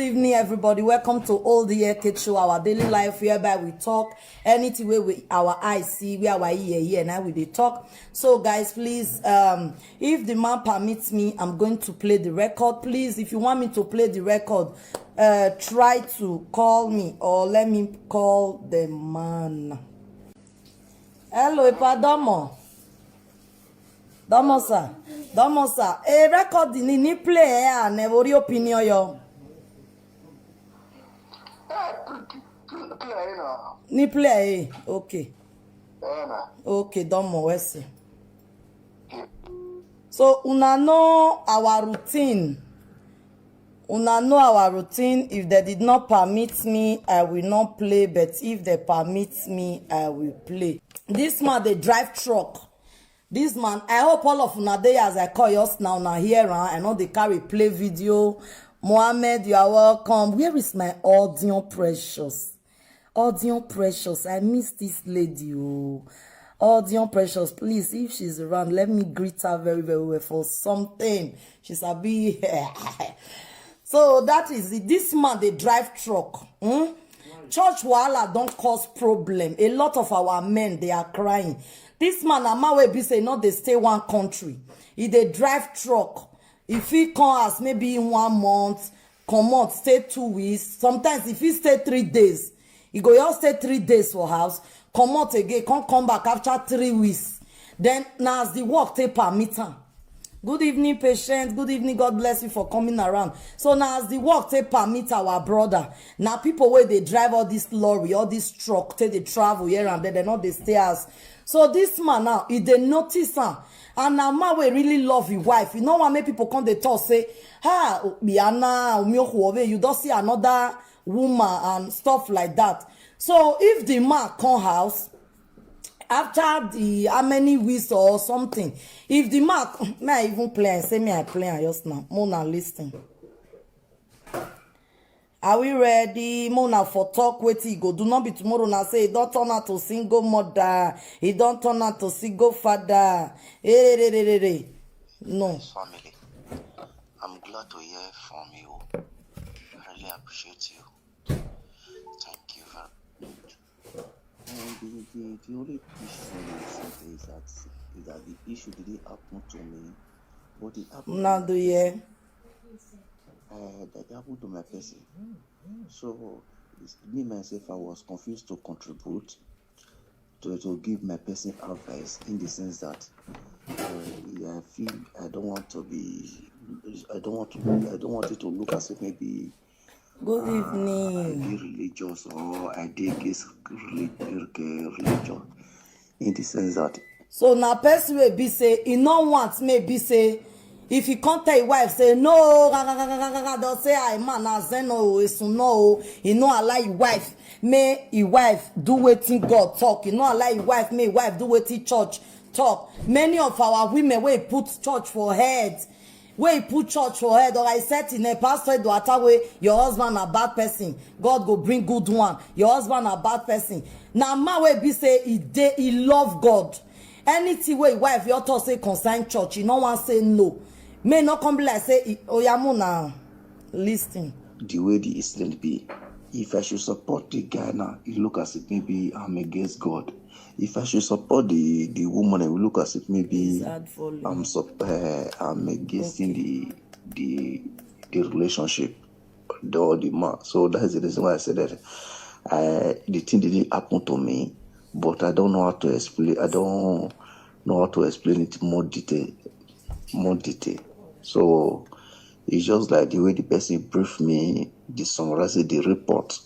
evening, everybody. Welcome to All the Year Kid Show, our daily life whereby we talk anything where we our eyes see, where our ear hear, now we dey talk. So, guys, please, if the man permits me, I'm going to play the record. Please, if you want me to play the record, try to call me or let me call the man. Hello, Ipa Domo. Domo, sir. Domo, sir. Record ni play and every opinion yo. Ni play, okay. Okay, Domo, we see. So, una know our routine. Una know our routine. If they did not permit me, I will not play. But if they permit me, I will play. This man, they drive truck. This man, I hope all of una day as I call yours now here. I know they carry play video. Mohammed, you are welcome. Where is my audio precious? Audio precious. I miss this lady. Oh. Audio precious, please, if she's around, let me greet her very, very well for something. She's a bit. So that is it. This man, they drive truck. Church wahala don't cause problem. A lot of our men, they are crying. This man, Amawe be say, not they stay one country. If they drive truck, if he come as maybe in 1 month, come out, stay 2 weeks. Sometimes if he stay 3 days, he go just stay 3 days for house, come out again, come back after 3 weeks. Then now as the work take permit him. Good evening, patient. Good evening. God bless you for coming around. So now as the work take permit our brother. Now people where they drive all this lorry, all this truck, take they travel here and there, they not they stay as. So this man now, if they notice him, and now man we really love his wife. You know what make people come they talk say, Biana, you don't see another woman and stuff like that. So if the man come house, after the how many weeks or something, if the man, may I even play and say me I play and just now, Mona listen. Are we ready? Mona for talk with you go. Do not be tomorrow now say he don't turn out to single mother. He don't turn out to single father. No. Family, I'm glad to hear from you. I really appreciate you. Thank you very much. The only issue is that the issue didn't happen to me, but it happened. Now do you? That happened to my person. So me myself, I was confused to contribute to give my person advice in the sense that I feel I don't want it to look as if maybe good I evening. be religious or I did against religion in the sense that. So now person will be say he no want maybe say if you can't tell your wife say no, don't say I man as no, it's no, you know allow your wife, may your wife do wetin God talk, you know allow your wife, may your wife do wetin church talk. Many of our women wey put church for head, wey put church for head, or I said in a pastor do way your husband a bad person, God go bring good one. Your husband a bad person. Now man wey be say he love God. Anything wey wife your talk say concern church, you no want say no. May not come be like say Oyamuna listen. The way the incident be, if I should support the guy now, it look as if maybe I'm against God. If I should support the woman, it will look as if maybe I'm against the relationship, the man. So that's the reason why I said that the thing didn't happen to me, but I don't know how to explain. I don't know how to explain it more detail. So it's just like the way the person briefed me, the summarize the report,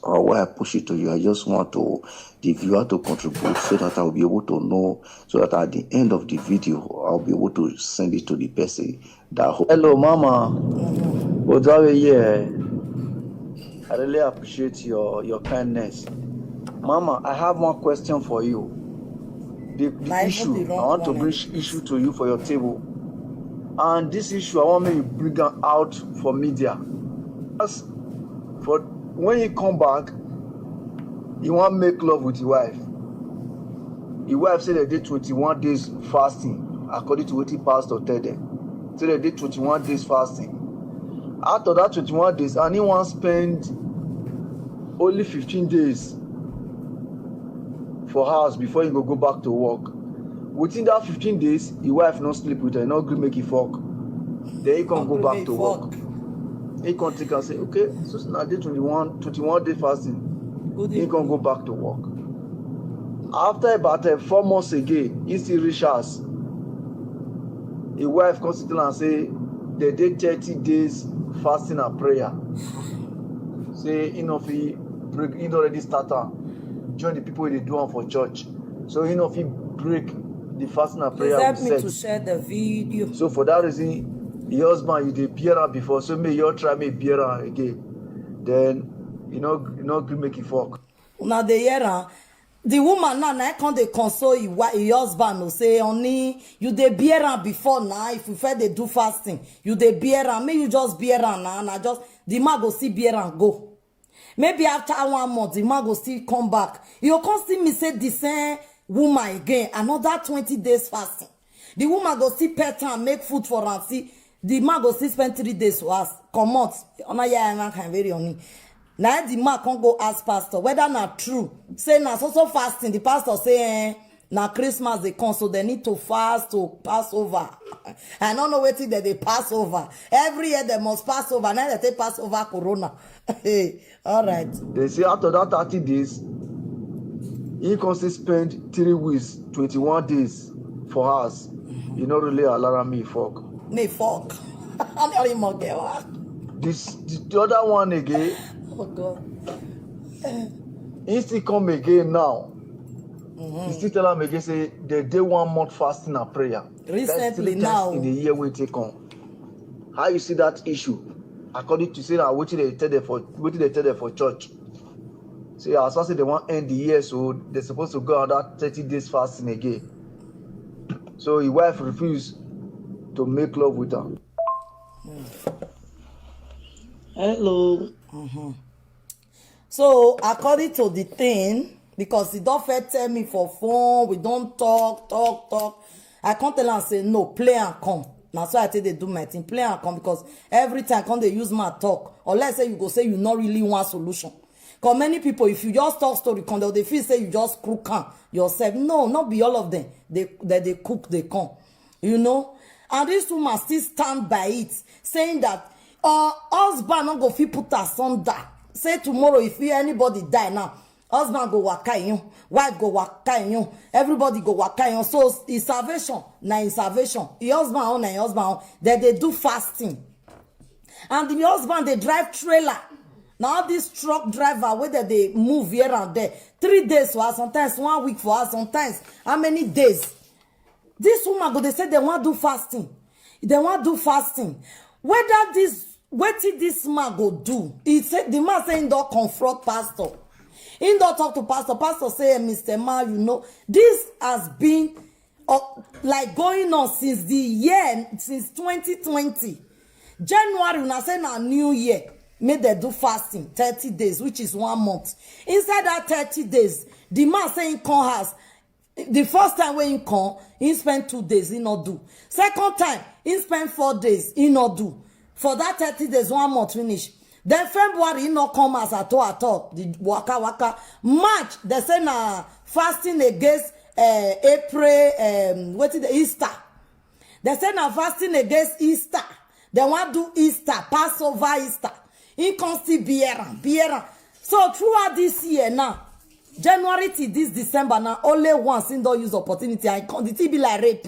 or why I push it to you. I just want to the viewer to contribute so that I'll be able to know, so that at the end of the video I'll be able to send it to the person that. Hello, Mama. What's up here? I really appreciate your kindness, Mama. I have one question for you. The issue, I want to bring issue to you for your table. And this issue, I want me to bring it out for media. As for when you come back, you want to make love with your wife. Your wife said they did 21 days fasting, according to what the pastor told them. So they did 21 days fasting. After that 21 days, and he wants spend only 15 days for house before he go back to work. Within that 15 days, his wife not sleep with her, not agree make it fuck. Then he can go back to work. He can take and say, okay, so now day 21 day fasting. He can go back to work. After about 4 months again, he still reach us. His wife comes to and say, they did 30 days fasting and prayer. Say, he already started. Join the people they do one for church. So he break the fasting and prayer. Help me to share the video. So for that reason, the husband you did bear her before, so may you try me bear her again. Then you know make it fuck. Now the year the woman now can't they console your husband no say only you dey bear her before now. If you feel they do fasting, you dey bear her. May you just bear her now and I just the man go see bear and go. Maybe after 1 month, the man go still come back. You can't see me say the same woman again. Another 20 days fasting. The woman go still pet her and make food for her. See, the man go still spend 3 days to ask. Come out. Now the man can't go ask pastor whether not true. Say na so fasting. The pastor say na Christmas they come, so they need to fast to pass over. I don't know what they pass over. Every year they must pass over. Now they pass over Corona. Hey, all right. They say after that 30 days, he can still spend 3 weeks, 21 days for us. You know, really alarm me fuck. Me fuck. I'm not even the other one again. Oh God. He still come again now. He still tell him again say they did 1 month fasting and prayer. Recently now. In the year we take on. How you see that issue? According to say that what they tell them for church. See, as far as they want to end the year, so they're supposed to go on that 30 days fasting again. So his wife refused to make love with her. Hello. So according to the thing, because he don't fit tell me for phone, we don't talk. I can't tell and say no, play and come. Now so I tell they do my thing, play and come, because every time come they use my talk. Or let's say you go say you not really want solution. Because many people, if you just talk story, come they feel say you just cook yourself. No, not be all of them. They cook, they come. You know? And this woman still stand by it, saying that husband not go fit put her son die. Say tomorrow if anybody die now, husband go waka you, wife go waka you, everybody go waka you. So his salvation, na his salvation. Your husband on and your husband on, that they do fasting. And the husband they drive trailer. Now this truck driver, whether they move here and there, 3 days for us, sometimes 1 week for us, sometimes how many days? This woman go, they say they want to do fasting. They want to do fasting. Whether this, what did this man go do? He said the man saying don't confront pastor. He don't talk to pastor. Pastor say, Mr. Man, you know, this has been like going on since the year, since 2020. January, when I say now New Year, made they do fasting 30 days, which is 1 month. Inside that 30 days, the man saying come house. The first time when he come, he spend 2 days, he not do. Second time, he spend 4 days, he not do. For that 30 days, 1 month finish. Then February, he not come as at all. The waka. March, they say na fasting against April, what is the Easter? They say na fasting against Easter. They want to do Easter, Passover Easter. He can't still bear. So throughout this year now, January to this December now, only once in don't use opportunity. I can't it be like rape.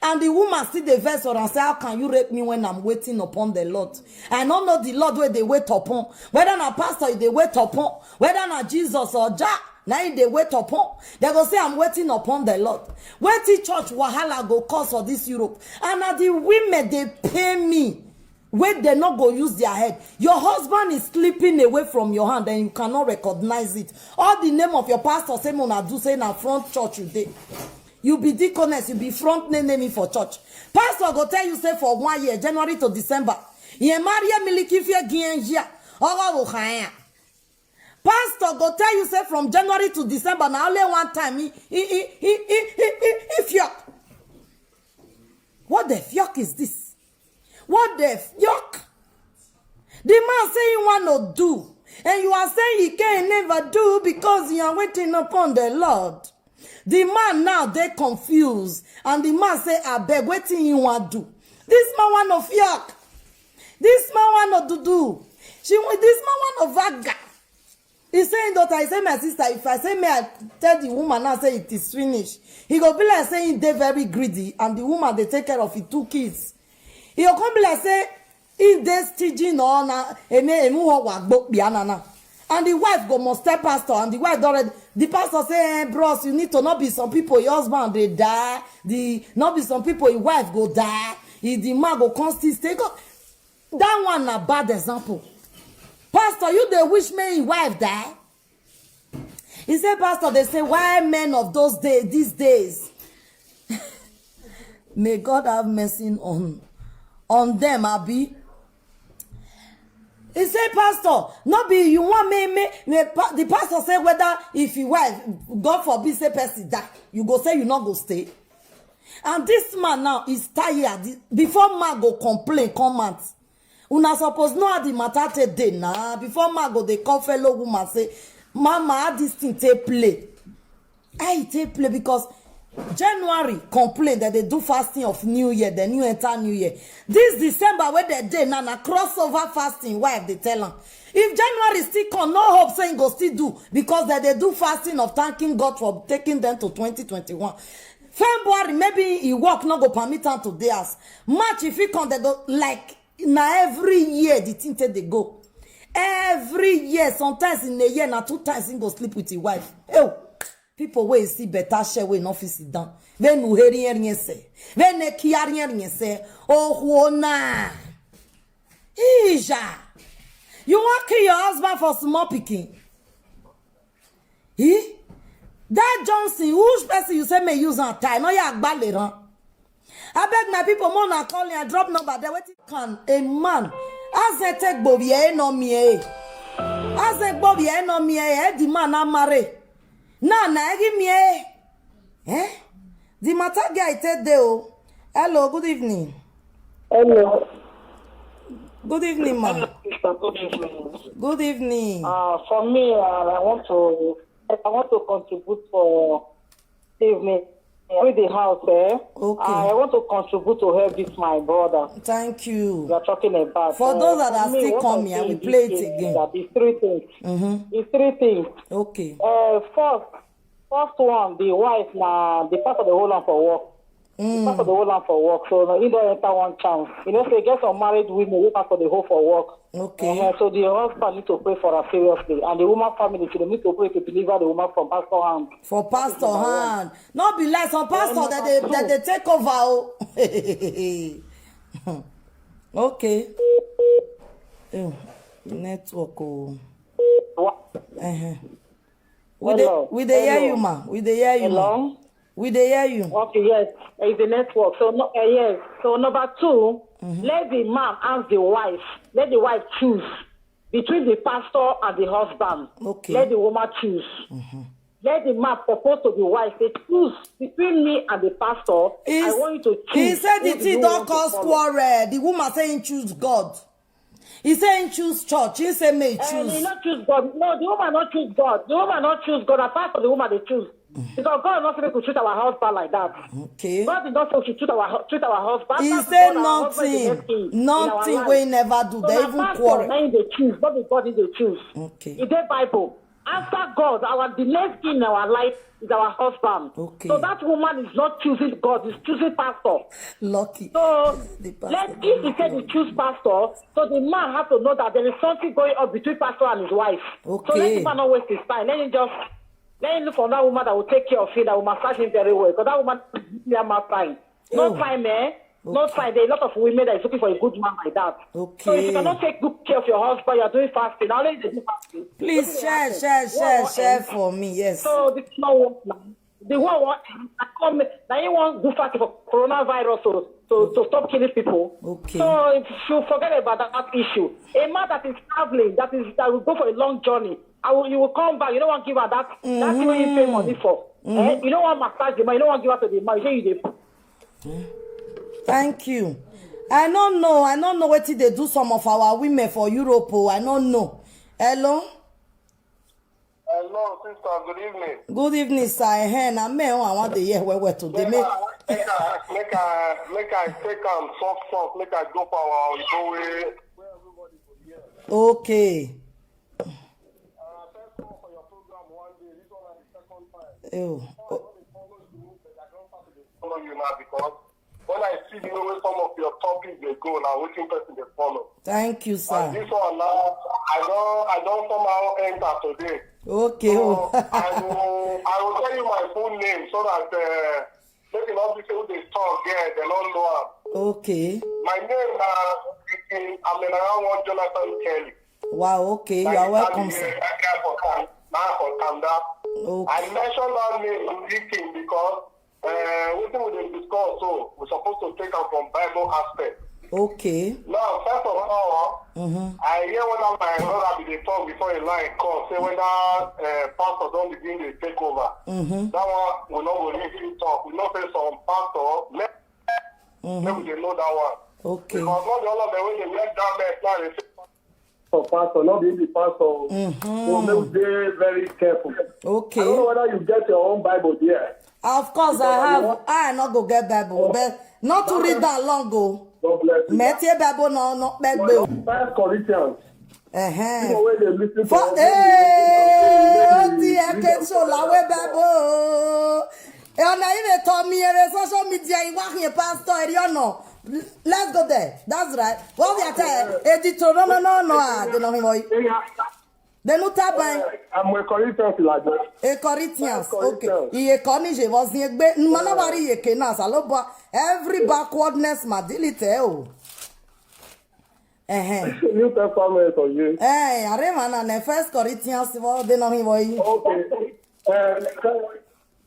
And the woman still the verse and say, how can you rape me when I'm waiting upon the Lord? I don't know the Lord where they wait upon. Whether na pastor they wait upon, whether na Jesus or Jah, now they wait upon. They go say, I'm waiting upon the Lord. Waiting church wahala go cause for this Europe. And now the women they pay me. When they not go use their head. Your husband is slipping away from your hand and you cannot recognize it. All the name of your pastor say mona do say na front church you dey. You be deaconess, you be front name for church. Pastor go tell you say for 1 year, January to December. Ye Maria miliki fie gien here. Pastor go tell you say from January to December now only one time he fiok. What the fiok is this? What the yuck? The man say he want to do. And you are saying he can never do because you are waiting upon the Lord. The man now, they confused. And the man say, I beg, waiting you want to do. This man want to fiak. This man want to do. This man want to vaga. He's saying, daughter, I say, my sister, if I say, may I tell the woman now, say it is finished. He go be like saying they very greedy. And the woman, they take care of his 2 kids. He go come be like say, in this teaching on, and the wife go must tell pastor, and the wife already, the pastor say, bros, you need to not be some people, your husband, they die. Not be some people, your wife go die. The man go constantly stay. That one a bad example. Pastor, you they wish me your wife die? He said, pastor, they say, why men of those days, these days? May God have mercy on them, Abi. He said, pastor, not be you want me. The pastor said whether if your wife, God forbid, say person die, you go say you not go stay. And this man now is tired. Before man go complain, comment. Una suppose know how the matter today now. Before man go, they call fellow woman say, Mama, how this thing take play? I take play because January complain that they do fasting of New Year, the new enter New Year. This December where they day now crossover fasting. Why have they tell them? If January still come, no hope saying go still do because they do fasting of thanking God for taking them to 2021. February maybe he work not go permit them to theirs. March if he come they go like now every year the thing they go. Every year, sometimes in a year, now 2 times he go sleep with his wife. Oh, people will see better share when office sit down. When you hear rien say, when they care rien say, oh na, Ija, you want kill your husband for small picking? He that Johnson, which person you say may use on time? No, ya ballet. I beg my people, more na call and drop number. They wait can a man. As I take Bobie no me, as I Bobie no me, the man I'm married. Na give me, the matter guy said deo. Hello, good evening. Hello. Good evening, ma'am. Good evening. Good evening. For me, I want to contribute for save me with the house. Okay. I want to contribute to help this my brother. Thank you. You are talking about. For those that are still coming, I will play it again. It's 3 things. It's 3 things. Okay. First one, the wife now the pastor the whole on for work. The pastor the whole on for work. So he don't enter one chance. You know, so you get some married women who pastor the whole for work. Okay. So the husband need to pray for her seriously, and the woman family should need to pray to deliver the woman from pastor hand. For pastor hand, not be like some pastor that they take over. Okay. Network. We they hear you, ma. We they hear you. Hello. We they hear you. Okay, yes, it's the network. So yes. So number 2, let the man ask the wife. Let the wife choose between the pastor and the husband. Okay. Let the woman choose. Let the man propose to the wife. Say, choose between me and the pastor. I want you to choose. He said the thing don't cause quarrel. The woman saying choose God. He saying choose church. He say may choose. He not choose God. No, the woman not choose God. The woman not choose God. Apart from the woman, they choose. Because God not supposed to treat our husband like that. Okay. God did not supposed to treat our husband. He said nothing we never do. So they even quarrel. They choose. Not the God is they choose. Okay. In the Bible, after God, the next king in our life is our husband. Okay. So that woman is not choosing God, is choosing pastor. Lucky. So if he said he choose pastor, so the man has to know that there is something going on between pastor and his wife. Okay. So let him not waste his time. Let him look for that woman that will take care of him, that will massage him very well. Because that woman is not time. No time, No time. There are a lot of women that is looking for a good man like that. Okay. So if you cannot take good care of your husband, you are doing fasting. Now let you do fasting. Please share for me. Yes. So this is not what the one now you want to do fasting for coronavirus to stop killing people. Okay. So if you forget about that issue, a man that is traveling, that will go for a long journey, you will come back. You don't want to give her that. That's what you pay money for. You don't want to massage the man. You don't want to give her to the man. You say you Thank you. I don't know what they do some of our women for Europe. Oh, I don't know. Hello? Hello, sister. Good evening. Good evening, sir. I want to hear where today. Make I take soft. Make I go for our go way. Okay. Thank you for your program one day. This one is the second time. Ew. Follow you now because when I see the way some of your topics they go now, which person they follow. Thank you, sir. And this one now, I don't somehow enter today. Okay. So I will tell you my full name so that they can not be able to talk there. They don't know. Okay. My name is Amenarawan Jonathan Kelly. Wow. Okay. You are welcome, sir. Okay. I mentioned that name in Viking because we will discuss. So we're supposed to take out from Bible aspect. Okay. Now, first of all, I hear when my brother be talk before a line call, say when that pastor don't begin to take over. That one will not really talk. We not say some pastor, maybe they know that one. Okay. Because not all of the way they make that mess now, they say pastor, not the pastor. So maybe they're very careful. Okay. I don't know whether you get your own Bible there. Of course, I have. I not go get Bible, but not to read that long ago. God bless you. Matthew Bible no Bible. 1 Corinthians. For When they listen to so la we Bible. E ona even told me social media you want your pastor you know. Let's go there. That's right. What we are telling editor no they know him boy. They no taban. I'm a Corinthians like that. E Corinthians. Okay. Iye koni je was ni egbe mana wari ye kenas aloba every backwardness ma delete o. New Testament for you. Are mana na 1 Corinthians wo they know him boy. Okay.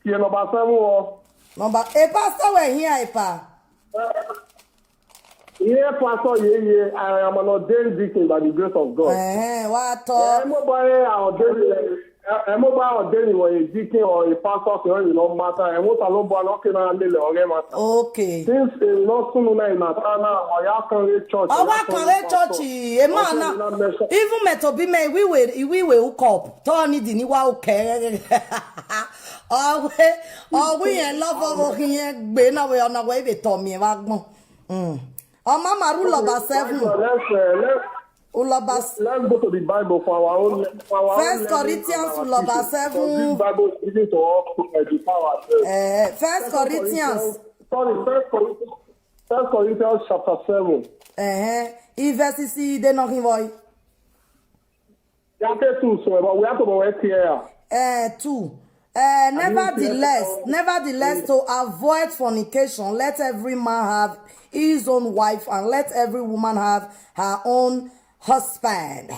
You know about some Number e pastor we here pa. Yeah, pastor, yeah. I am an ordained deacon by the grace of God. What? I'm ordained when a deacon or a pastor, you know, matter. And what I love about matter. Okay. Since not soon in Natana, or Yakan church. Our church, even Metobi me, we will hook up. Tony didn't okay. We in love of here, Bena, we on our way with Tommy Wagmo. Mama rule about 7. Let's go to the Bible for our own. 1 Corinthians rule about 7. Bible is giving to us the power. 1 Corinthians. Sorry, 1 Corinthians chapter 7. In verse C, they know him boy. We have to go here. 2. Nevertheless, to avoid fornication, let every man have his own wife, and let every woman have her own husband.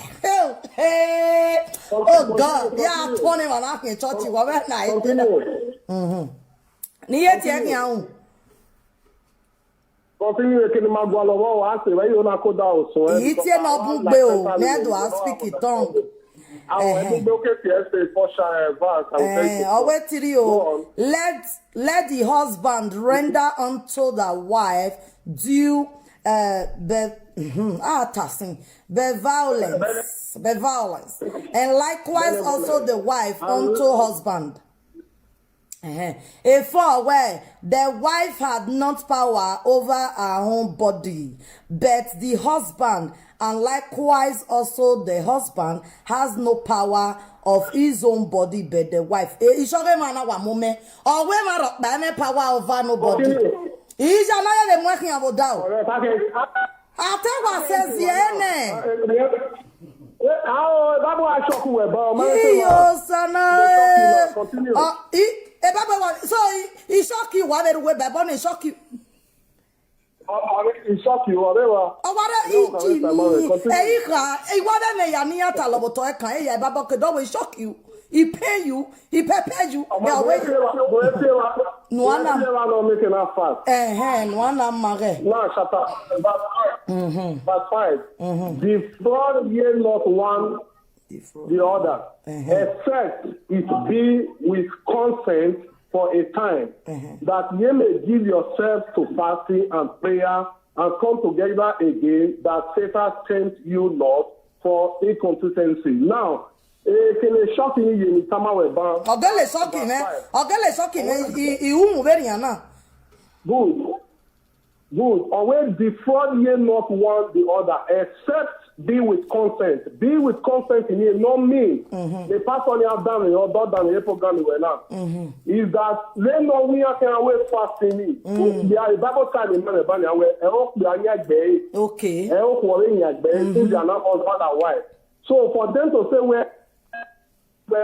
Oh God, yeah, 21 after church, you were night. Near Tiang. Continue to Magwalo, I say, where you not go down. So it's a noble bill, near to I speak it tongue. Let the husband render unto the wife due benevolence, and likewise also the wife unto husband. For where the wife had not power over her own body, but the husband, and likewise also the husband has no power of his own body, but the wife. Or we power over nobody. Is another than working about down. I tell what says the so he shock you, whatever way Babon shock you. He shock you, whatever. What shock you. He pay you, he prepare you. No chapter 5. Defraud ye not one the other, except it be with consent for a time, that ye may give yourselves to fasting and prayer and come together again, that Satan tempt you not for inconsistency. Now, can a shocking you in summer with ban? Ogele shocking, eh? Ogele shocking, eh? Good. Good. Always defraud ye not one the other, except be with consent. Be with consent in here, not me. The person you have done or done the program we now. Is that they know we are can wait fasting me. They are Bible time in man ban away. Okay. Since they are not otherwise. So for them to say where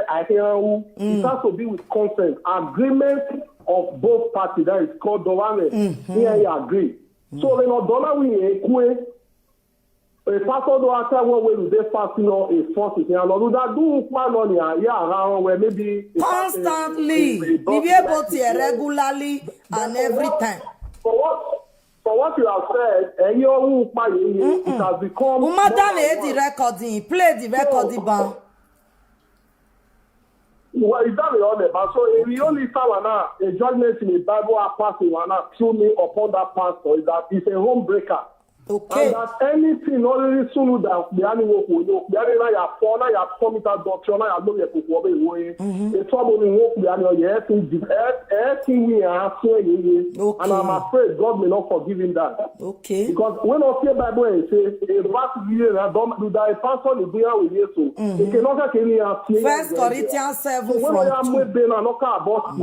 I hear it has to be with consent. Agreement of both parties, that is called Dowane. Here you agree. So when dollar we a pastor do after one way they fasting or a force and all that do plan on around where maybe constantly be able to regularly and every time. For what you have said, it has become the recording, play the recording band. Well, it's not all about. So if the only time now a judgment in the Bible are passing and through me upon that pastor is that it's a home breaker. Okay. And that anything already sooner than the animal will know. The animal you have fallen, you have come with a doctrine, you have no way to go away. The trouble in work, the animal, everything we are saying, and I'm afraid God may not forgive him that. Okay. Because when I see Bible and say, a verse here, don't do that, a person is here with you. It cannot get any 1 Corinthians 7 so when I am with Ben and about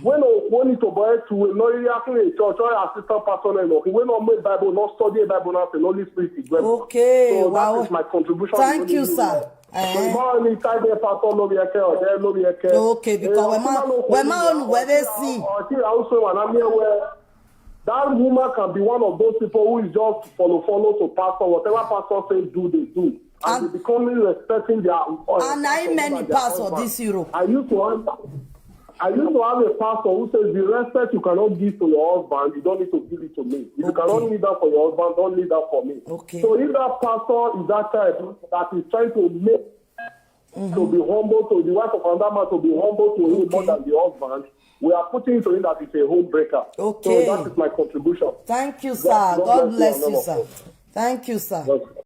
when I need to buy to know actually church or assistant pastor, when I make Bible, not study Bible, not the Holy Spirit is well. Okay, so wow. That is my contribution. Thank you, sir. Okay, because when they see that woman can be one of those people who is just follow to pastor. Whatever pastor says do, they do. And they becoming respecting their and I many pastors this Europe. I used to have a pastor who says the respect you cannot give to your husband, you don't need to give it to me. If you cannot need that for your husband, don't need that for me. Okay. So if that pastor is that type that is trying to make to be humble to the wife of another man, to be humble to him more than the husband, we are putting it in that it's a home breaker. Okay. So that is my contribution. Thank you, sir. God bless you, sir. Thank you, sir.